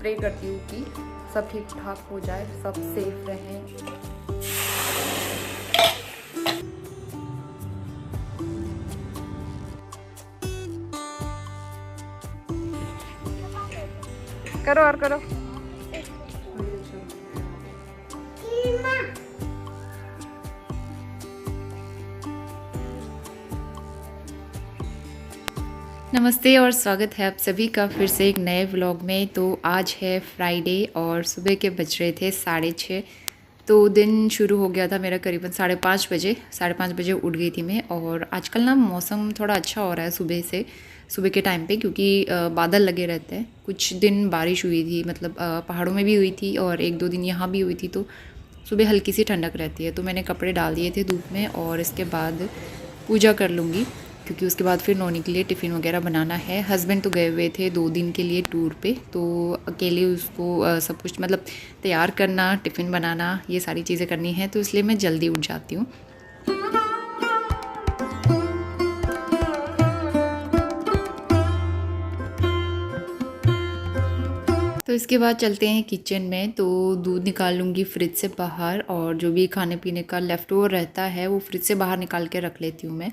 Pray करती हूँ कि सब ठीक ठाक हो जाए, सब सेफ रहें। करो और करो। नमस्ते और स्वागत है आप सभी का फिर से एक नए व्लॉग में। तो आज है फ्राइडे और सुबह के बज रहे थे 6:30। तो दिन शुरू हो गया था मेरा करीबन 5:30 बजे उठ गई थी मैं। और आजकल ना मौसम थोड़ा अच्छा हो रहा है सुबह के टाइम पे, क्योंकि बादल लगे रहते हैं। कुछ दिन बारिश हुई थी, मतलब पहाड़ों में भी हुई थी और 1-2 दिन यहाँ भी हुई थी, तो सुबह हल्की सी ठंडक रहती है। तो मैंने कपड़े डाल दिए थे धूप में और इसके बाद पूजा कर लूँगी, क्योंकि उसके बाद फिर नोनी के लिए टिफ़िन वगैरह बनाना है। हस्बैंड तो गए हुए थे 2 दिन के लिए टूर पे, तो अकेले उसको सब कुछ मतलब तैयार करना, टिफ़िन बनाना, ये सारी चीज़ें करनी है, तो इसलिए मैं जल्दी उठ जाती हूँ। तो इसके बाद चलते हैं किचन में। तो दूध निकाल लूँगी फ्रिज से बाहर, और जो भी खाने पीने का लेफ़्ट ओवर रहता है वो फ्रिज से बाहर निकाल के रख लेती हूँ मैं।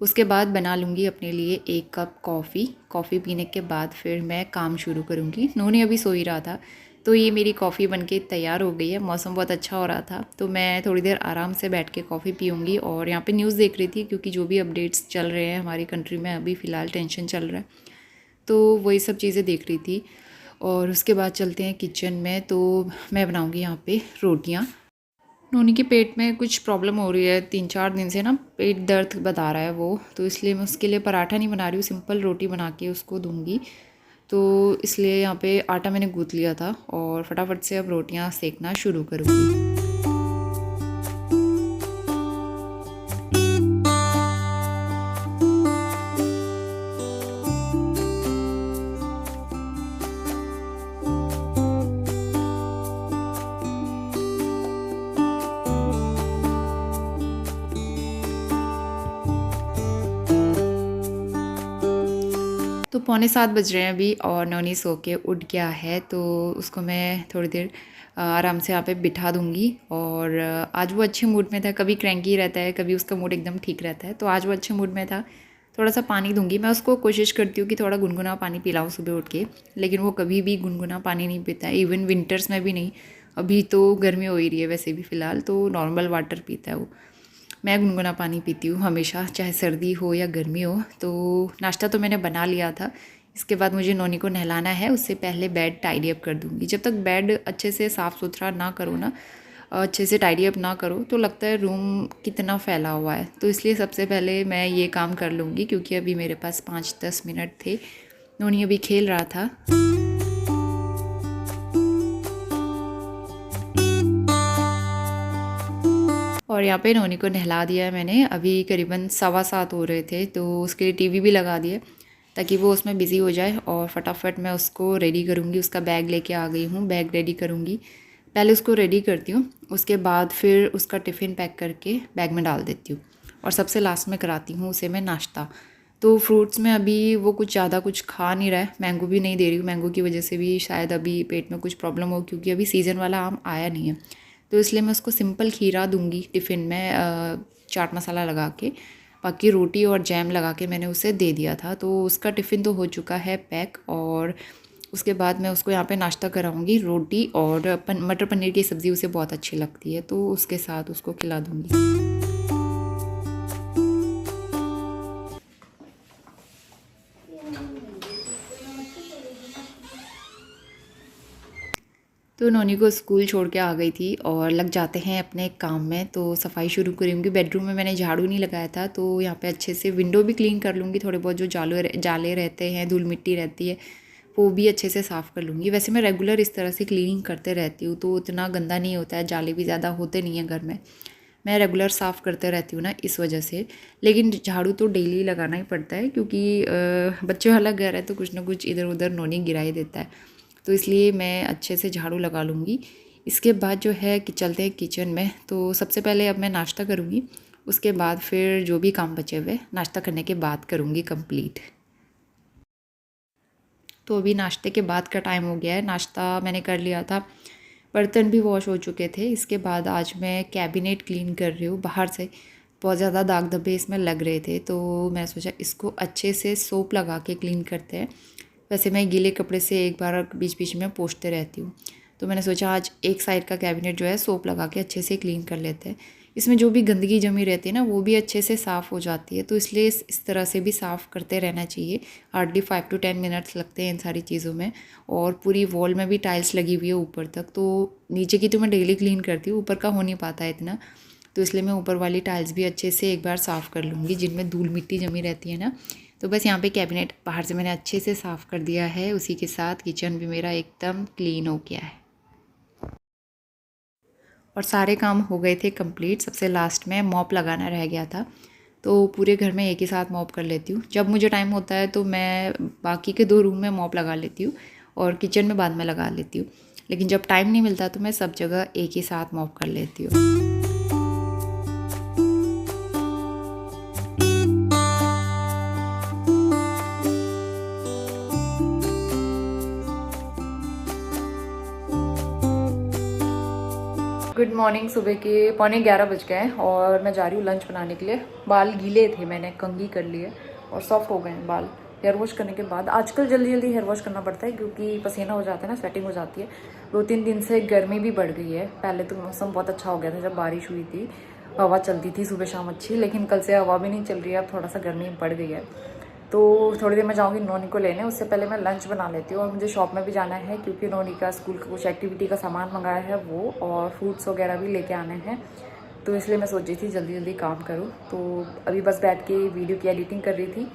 उसके बाद बना लूँगी अपने लिए 1 कप कॉफ़ी पीने के बाद फिर मैं काम शुरू करूँगी। नोनी अभी सो ही रहा था, तो ये मेरी कॉफ़ी बनके तैयार हो गई है। मौसम बहुत अच्छा हो रहा था, तो मैं थोड़ी देर आराम से बैठ के कॉफ़ी पीऊँगी और यहाँ पे न्यूज़ देख रही थी, क्योंकि जो भी अपडेट्स चल रहे हैं हमारी कंट्री में अभी फ़िलहाल टेंशन चल रहा है, तो वही सब चीज़ें देख रही थी। और उसके बाद चलते हैं किचन में। तो मैं बनाऊँगी यहाँ पे रोटियाँ। नोनी के पेट में कुछ प्रॉब्लम हो रही है, 3-4 दिन से ना पेट दर्द बता रहा है वो, तो इसलिए मैं उसके लिए पराठा नहीं बना रही हूँ, सिंपल रोटी बना के उसको दूँगी। तो इसलिए यहाँ पे आटा मैंने गूँथ लिया था और फटाफट से अब रोटियाँ सेकना शुरू करूँगी। तो 6:45 बज रहे हैं अभी और नोनी सो के उठ गया है, तो उसको मैं थोड़ी देर आराम से यहाँ पे बिठा दूँगी। और आज वो अच्छे मूड में था, कभी क्रैंकी रहता है, कभी उसका मूड एकदम ठीक रहता है, तो आज वो अच्छे मूड में था। थोड़ा सा पानी दूँगी मैं उसको, कोशिश करती हूँ कि थोड़ा गुनगुना पानी पिलाऊँ सुबह उठ के, लेकिन वो कभी भी गुनगुना पानी नहीं पीता है, इवन विंटर्स में भी नहीं। अभी तो गर्मी हो ही रही है वैसे भी फ़िलहाल, तो नॉर्मल वाटर पीता है वो। मैं गुनगुना पानी पीती हूँ हमेशा, चाहे सर्दी हो या गर्मी हो। तो नाश्ता तो मैंने बना लिया था। इसके बाद मुझे नोनी को नहलाना है, उससे पहले बेड टाइडी अप कर दूँगी। जब तक बेड अच्छे से साफ़ सुथरा ना करो ना, अच्छे से टाइडी अप ना करो, तो लगता है रूम कितना फैला हुआ है। तो इसलिए सबसे पहले मैं ये काम कर लूँगी, क्योंकि अभी मेरे पास 5-10 मिनट थे। नोनी अभी खेल रहा था। और यहाँ पे नोनी को नहला दिया है मैंने। अभी करीबन 7:15 हो रहे थे, तो उसके लिए टीवी भी लगा दिया ताकि वो उसमें बिज़ी हो जाए। और फटाफट मैं उसको रेडी करूँगी। उसका बैग लेके आ गई हूँ, बैग रेडी करूँगी। पहले उसको रेडी करती हूँ, उसके बाद फिर उसका टिफ़िन पैक करके बैग में डाल देती हूँ, और सबसे लास्ट में कराती हूँ उसे मैं नाश्ता। तो फ्रूट्स में अभी वो कुछ ज़्यादा कुछ खा नहीं रहा है, मैंगो भी नहीं दे रही हूँ। मैंगो की वजह से भी शायद अभी पेट में कुछ प्रॉब्लम हो, क्योंकि अभी सीज़न वाला आम आया नहीं है। तो इसलिए मैं उसको सिंपल खीरा दूंगी टिफ़िन में, चाट मसाला लगा के। बाकी रोटी और जैम लगा के मैंने उसे दे दिया था, तो उसका टिफ़िन तो हो चुका है पैक। और उसके बाद मैं उसको यहाँ पे नाश्ता कराऊंगी। रोटी और मटर पनीर की सब्ज़ी उसे बहुत अच्छी लगती है, तो उसके साथ उसको खिला दूँगी। तो नोनी को स्कूल छोड़ के आ गई थी और लग जाते हैं अपने काम में। तो सफाई शुरू करूँगी। बेडरूम में मैंने झाड़ू नहीं लगाया था, तो यहाँ पे अच्छे से विंडो भी क्लीन कर लूँगी। थोड़े बहुत जो जाले रहते हैं, धूल मिट्टी रहती है, वो भी अच्छे से साफ़ कर लूँगी। वैसे मैं रेगुलर इस तरह से क्लीनिंग करते रहती हूँ, तो उतना गंदा नहीं होता है, जाले भी ज़्यादा होते नहीं हैं घर में। मैं रेगुलर साफ़ करते रहती हूँ ना, इस वजह से। लेकिन झाड़ू तो डेली लगाना ही पड़ता है, क्योंकि बच्चों वाला घर है, तो कुछ ना कुछ इधर उधर नोनी गिरा ही देता है। तो इसलिए मैं अच्छे से झाड़ू लगा लूँगी। इसके बाद जो है कि चलते हैं किचन में। तो सबसे पहले अब मैं नाश्ता करूँगी, उसके बाद फिर जो भी काम बचे हुए नाश्ता करने के बाद करूँगी कंप्लीट। तो अभी नाश्ते के बाद का टाइम हो गया है, नाश्ता मैंने कर लिया था, बर्तन भी वॉश हो चुके थे। इसके बाद आज मैं कैबिनेट क्लीन कर रही हूँ। बाहर से बहुत ज़्यादा दाग धब्बे इसमें लग रहे थे, तो मैं सोचा इसको अच्छे से सोप लगा के क्लीन करते हैं। वैसे मैं गीले कपड़े से एक बार बीच बीच में पोंछते रहती हूँ, तो मैंने सोचा आज एक साइड का कैबिनेट जो है सोप लगा के अच्छे से क्लीन कर लेते हैं। इसमें जो भी गंदगी जमी रहती है ना, वो भी अच्छे से साफ़ हो जाती है, तो इसलिए इस तरह से भी साफ़ करते रहना चाहिए। हार्डली 5 to 10 मिनट्स लगते हैं इन सारी चीज़ों में। और पूरी वॉल में भी टाइल्स लगी हुई है ऊपर तक, तो नीचे की तो मैं डेली क्लीन करती हूँ, ऊपर का हो नहीं पाता है इतना, तो इसलिए मैं ऊपर वाली टाइल्स भी अच्छे से एक बार साफ़ कर लूँगी, जिनमें धूल मिट्टी जमी रहती है ना। तो बस यहाँ पे कैबिनेट बाहर से मैंने अच्छे से साफ़ कर दिया है, उसी के साथ किचन भी मेरा एकदम क्लीन हो गया है और सारे काम हो गए थे कंप्लीट। सबसे लास्ट में मॉप लगाना रह गया था, तो पूरे घर में एक ही साथ मॉप कर लेती हूँ। जब मुझे टाइम होता है तो मैं बाकी के 2 रूम में मॉप लगा लेती हूँ और किचन में बाद में लगा लेती हूँ, लेकिन जब टाइम नहीं मिलता तो मैं सब जगह एक ही साथ मॉप कर लेती हूँ। Good morning. सुबह के 11:15 बज गए हैं और मैं जा रही हूँ लंच बनाने के लिए। बाल गीले थे, मैंने कंघी कर लिए और सॉफ्ट हो गए हैं बाल हेयर वॉश करने के बाद। आजकल जल्दी जल्दी हेयर वॉश करना पड़ता है क्योंकि पसीना हो जाता है ना, स्वेटिंग हो जाती है। 2-3 दिन से गर्मी भी बढ़ गई है। पहले तो मौसम बहुत अच्छा हो गया था जब बारिश हुई थी, हवा चलती थी सुबह शाम अच्छी, लेकिन कल से हवा भी नहीं चल रही है, अब थोड़ा सा गर्मी बढ़ गई है। तो थोड़ी देर में जाऊँगी नोनी को लेने, उससे पहले मैं लंच बना लेती हूँ। और मुझे शॉप में भी जाना है क्योंकि नोनी का स्कूल का कुछ एक्टिविटी का सामान मंगाया है वो, और फ्रूट्स वगैरह भी लेके आने हैं, तो इसलिए मैं सोच रही थी जल्दी जल्दी काम करूँ। तो अभी बस बैठ के वीडियो की एडिटिंग कर रही थी,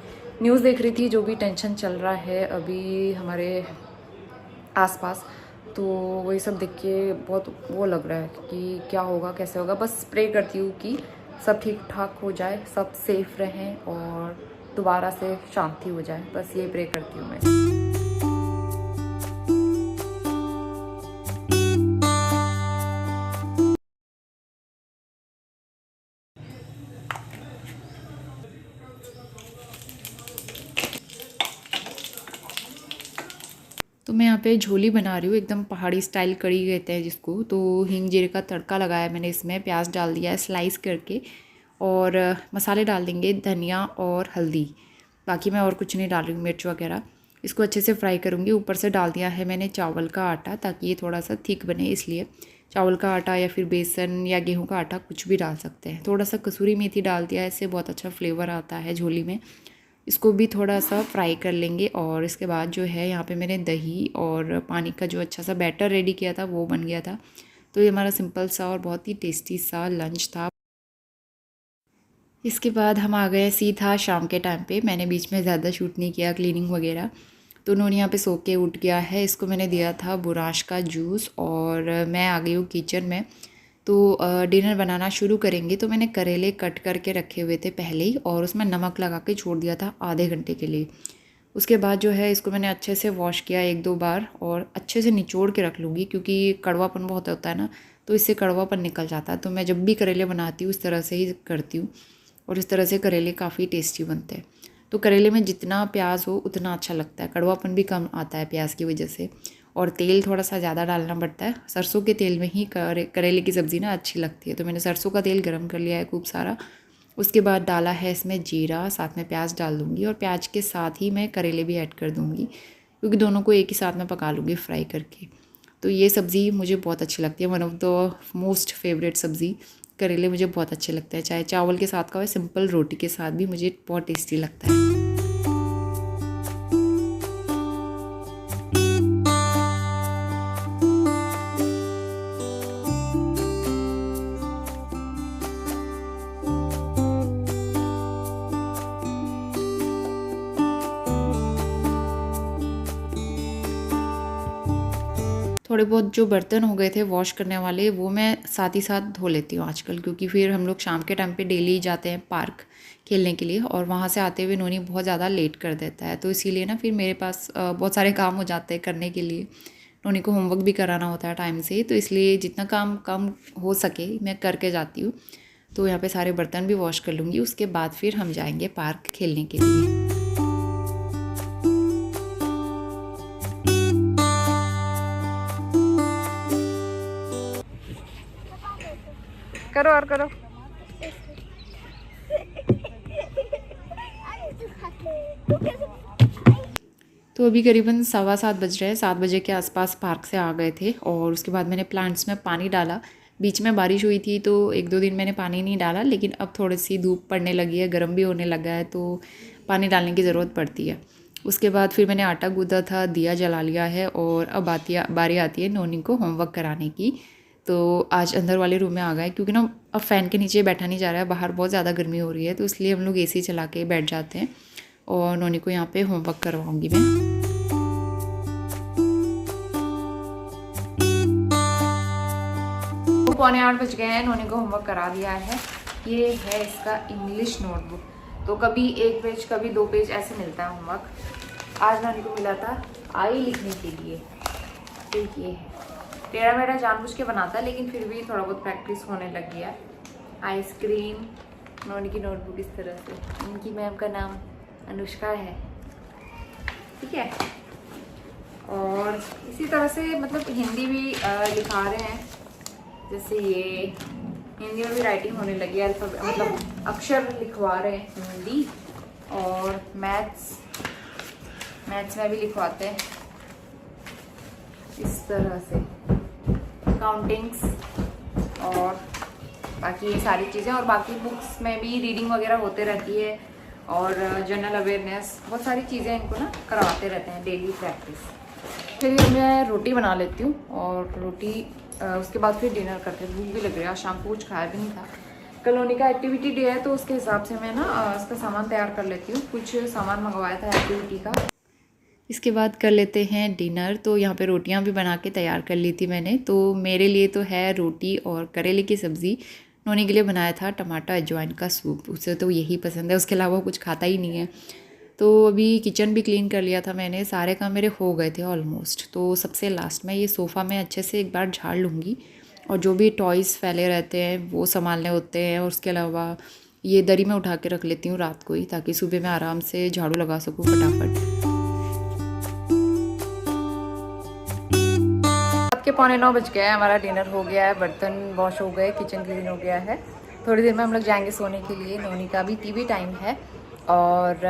न्यूज़ देख रही थी, जो भी टेंशन चल रहा है अभी हमारे आसपास, तो वही सब देख के बहुत वो लग रहा है कि क्या होगा कैसे होगा। बस प्रे करती हूँ कि सब ठीक ठाक हो जाए, सब सेफ रहें और दोबारा से शांति हो जाए, बस ये प्रे करती हूँ मैं। तो मैं यहाँ पे झोली बना रही हूँ, एकदम पहाड़ी स्टाइल कड़ी कहते हैं जिसको। तो हींग जीरे का तड़का लगाया मैंने, इसमें प्याज डाल दिया है स्लाइस करके, और मसाले डाल देंगे धनिया और हल्दी, बाकी मैं और कुछ नहीं डाल रही हूँ, मिर्च वगैरह। इसको अच्छे से फ्राई करूँगी। ऊपर से डाल दिया है मैंने चावल का आटा, ताकि ये थोड़ा सा थिक बने, इसलिए चावल का आटा या फिर बेसन या गेहूँ का आटा कुछ भी डाल सकते हैं। थोड़ा सा कसूरी मेथी डाल दिया है, इससे बहुत अच्छा फ्लेवर आता है झोली में। इसको भी थोड़ा सा फ्राई कर लेंगे। और इसके बाद जो है यहाँ पे मैंने दही और पानी का जो अच्छा सा बैटर रेडी किया था वो बन गया था। तो ये हमारा सिंपल सा और बहुत ही टेस्टी सा लंच था। इसके बाद हम आ गए सीधा शाम के टाइम पे। मैंने बीच में ज़्यादा शूट नहीं किया क्लीनिंग वगैरह, तो उन्होंने यहाँ पे सो के उठ गया है। इसको मैंने दिया था बुराश का जूस और मैं आ गई हूँ किचन में। तो डिनर बनाना शुरू करेंगे। तो मैंने करेले कट करके रखे हुए थे पहले ही, और उसमें नमक लगा के छोड़ दिया था आधे घंटे के लिए। उसके बाद जो है इसको मैंने अच्छे से वॉश किया 1-2 बार, और अच्छे से निचोड़ के रख लूँगी क्योंकि कड़वापन बहुत होता है ना, तो इससे कड़वापन निकल जाता है। तो मैं जब भी करेले बनाती हूँ इस तरह से ही करती हूँ, और इस तरह से करेले काफ़ी टेस्टी बनते हैं। तो करेले में जितना प्याज हो उतना अच्छा लगता है, कड़वापन भी कम आता है प्याज की वजह से। और तेल थोड़ा सा ज़्यादा डालना पड़ता है, सरसों के तेल में ही करेले की सब्ज़ी ना अच्छी लगती है। तो मैंने सरसों का तेल गरम कर लिया है खूब सारा। उसके बाद डाला है इसमें जीरा, साथ में प्याज डाल दूँगी, और प्याज के साथ ही मैं करेले भी ऐड कर दूँगी क्योंकि दोनों को एक ही साथ में पका लूँगी फ्राई करके। तो ये सब्ज़ी मुझे बहुत अच्छी लगती है, one of the most favourite सब्ज़ी। करेले मुझे बहुत अच्छे लगते हैं, चाहे चावल के साथ का हो, सिंपल रोटी के साथ भी मुझे बहुत टेस्टी लगता है। थोड़े बहुत जो बर्तन हो गए थे वॉश करने वाले, वो मैं साथ ही साथ धो लेती हूँ आजकल, क्योंकि फिर हम लोग शाम के टाइम पे डेली जाते हैं पार्क खेलने के लिए, और वहाँ से आते हुए नोनी बहुत ज़्यादा लेट कर देता है। तो इसीलिए ना फिर मेरे पास बहुत सारे काम हो जाते हैं करने के लिए। नोनी को होमवर्क भी कराना होता है टाइम से, तो इसलिए जितना काम कम हो सके मैं करके जाती हूँ। तो यहाँ पर सारे बर्तन भी वॉश कर लूँगी, उसके बाद फिर हम जाएँगे पार्क खेलने के लिए। करो और करो। तो अभी करीबन 7:15 बज रहे हैं। 7 बजे के आसपास पार्क से आ गए थे और उसके बाद मैंने प्लांट्स में पानी डाला। बीच में बारिश हुई थी तो 1-2 दिन मैंने पानी नहीं डाला, लेकिन अब थोड़ी सी धूप पड़ने लगी है, गर्म भी होने लगा है तो पानी डालने की ज़रूरत पड़ती है। उसके बाद फिर मैंने आटा गूँधा था, दिया जला लिया है और अब बारी आती है नोनी को होमवर्क कराने की। तो आज अंदर वाले रूम में आ गए क्योंकि ना अब फ़ैन के नीचे बैठा नहीं जा रहा है, बाहर बहुत ज़्यादा गर्मी हो रही है, तो इसलिए हम लोग एसी चला के बैठ जाते हैं और नोनी को यहाँ पे होमवर्क करवाऊँगी मैं। 7:45 बज गए हैं। नोनी को होमवर्क करा दिया है। ये है इसका इंग्लिश नोटबुक। तो कभी 1 पेज कभी 2 पेज ऐसे मिलता है होमवर्क। आज नोनी को मिला था आई लिखने के लिए। तो ये है, टेढ़ा मेढ़ा जानबूझ के बनाता है, लेकिन फिर भी थोड़ा बहुत प्रैक्टिस होने लग गया। आइसक्रीम, नोनी की नोटबुक इस तरह से। इनकी मैम का नाम अनुष्का है, ठीक है। और इसी तरह से मतलब हिंदी भी लिखा रहे हैं, जैसे ये हिंदी में भी राइटिंग होने लगी है, मतलब अक्षर लिखवा रहे हैं हिंदी। और मैथ्स में भी लिखवाते हैं इस तरह से, काउंटिंग्स और बाकी ये सारी चीज़ें। और बाकी बुक्स में भी रीडिंग वगैरह होते रहती है और जनरल अवेयरनेस, बहुत सारी चीज़ें इनको ना करवाते रहते हैं, डेली प्रैक्टिस। फिर मैं रोटी बना लेती हूँ और रोटी उसके बाद फिर डिनर करते हैं। भूख भी लग रही है, शाम को कुछ खाया भी नहीं था। कल नोनी का एक्टिविटी डे है तो उसके हिसाब से मैं ना इसका सामान तैयार कर लेती हूँ। कुछ सामान मंगवाया था एक्टिविटी का। इसके बाद कर लेते हैं डिनर। तो यहाँ पे रोटियाँ भी बना के तैयार कर ली थी मैंने। तो मेरे लिए तो है रोटी और करेले की सब्ज़ी। नोनी के लिए बनाया था टमाटर अजवाइन का सूप, उसे तो यही पसंद है, उसके अलावा कुछ खाता ही नहीं है। तो अभी किचन भी क्लीन कर लिया था मैंने, सारे काम मेरे हो गए थे ऑलमोस्ट। तो सबसे लास्ट में ये सोफ़ा में अच्छे से एक बार झाड़ लूँगी और जो भी टॉयज़ फैले रहते हैं वो संभालने होते हैं। और उसके अलावा ये दरी में उठा के रख लेती हूँ रात को ही, ताकि सुबह मैं आराम से झाड़ू लगा सकूँ फटाफट। रात के 8:45 बज गए हैं, हमारा डिनर हो गया है, बर्तन वॉश हो गए, किचन क्लीन हो गया है। थोड़ी देर में हम लोग जाएंगे सोने के लिए। नोनी का भी टीवी टाइम है और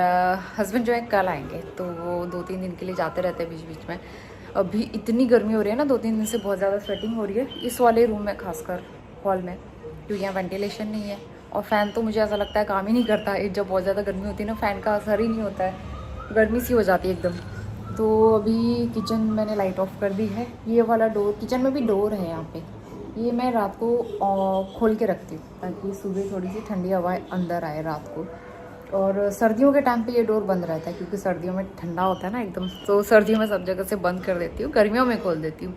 हस्बैंड जो है कल आएंगे, तो वो 2-3 दिन के लिए जाते रहते हैं बीच बीच में। अभी इतनी गर्मी हो रही है ना, 2-3 दिन से बहुत ज़्यादा स्वेटिंग हो रही है इस वाले रूम में, खासकर हॉल में, क्योंकि यहाँ वेंटिलेशन नहीं है। और फ़ैन तो मुझे ऐसा लगता है काम ही नहीं करता है। जब बहुत ज़्यादा गर्मी होती है ना, फ़ैन का असर ही नहीं होता है, गर्मी सी हो जाती है एकदम। तो अभी किचन मैंने लाइट ऑफ कर दी है। ये वाला डोर, किचन में भी डोर है यहाँ पे, ये मैं रात को खोल के रखती हूँ ताकि सुबह थोड़ी सी ठंडी हवा अंदर आए रात को। और सर्दियों के टाइम पे ये डोर बंद रहता है क्योंकि सर्दियों में ठंडा होता है ना एकदम, तो सर्दियों में सब जगह से बंद कर देती हूँ, गर्मियों में खोल देती हूँ।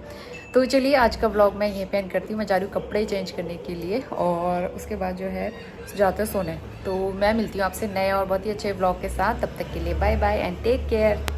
तो चलिए आज का व्लॉग मैं यहीं पे एंड करती हूँ। मैं जा रही हूँ कपड़े चेंज करने के लिए और उसके बाद जो है जाते हैं सोने। तो मैं मिलती हूँ आपसे नए और बहुत ही अच्छे व्लॉग के साथ। तब तक के लिए bye bye and take care.